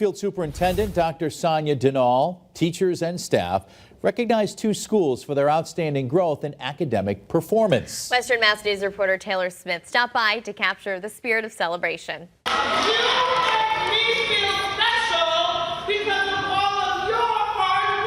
Field Superintendent Dr. Sonia Dinnall, teachers and staff recognized 2 schools for their outstanding growth in academic performance. Western Mass News reporter Taylor Smith stopped by to capture the spirit of celebration. You make me feel special because of all of your hard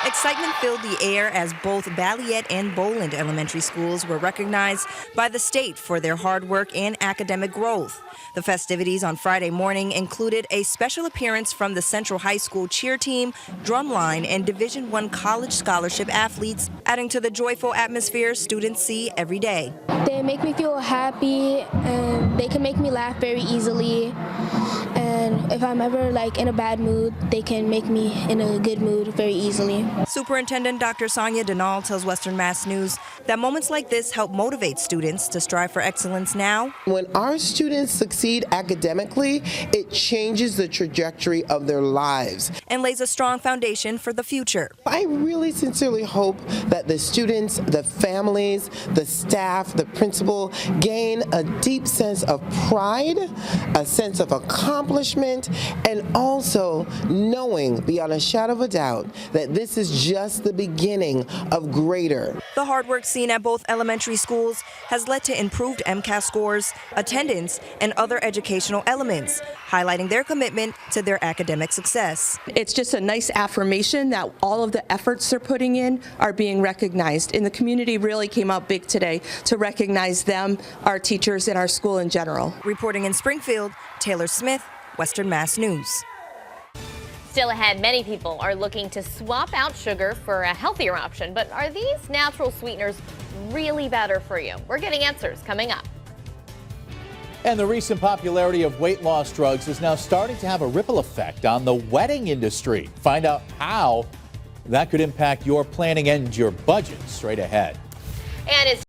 work. Excitement filled the air as both Balliet and Boland elementary schools were recognized by the state for their hard work and academic growth. The festivities on Friday morning included a special appearance from the Central High School cheer team, drumline, and Division I college scholarship athletes, adding to the joyful atmosphere students see every day. They make me feel happy, and they can make me laugh very easily. And if I'm ever in a bad mood, they can make me in a good mood very easily. Superintendent Dr. Sonia Dinnall tells Western Mass News that moments like this help motivate students to strive for excellence now. When our students succeed academically, it changes the trajectory of their lives And lays a strong foundation for the future. I really sincerely hope that the students, the families, the staff, the principal gain a deep sense of pride, a sense of accomplishment, and also knowing beyond a shadow of a doubt that this is just the beginning of greater. The hard work seen at both elementary schools has led to improved MCAS scores, attendance, and other educational elements, highlighting their commitment to their academic success. It's just a nice affirmation that all of the efforts they're putting in are being recognized. And the community really came out big today to recognize them, our teachers, and our school in general. Reporting in Springfield, Taylor Smith, Western Mass News. Still ahead, many people are looking to swap out sugar for a healthier option. But are these natural sweeteners really better for you? We're getting answers coming up. And the recent popularity of weight loss drugs is now starting to have a ripple effect on the wedding industry. Find out how that could impact your planning and your budget straight ahead. And it's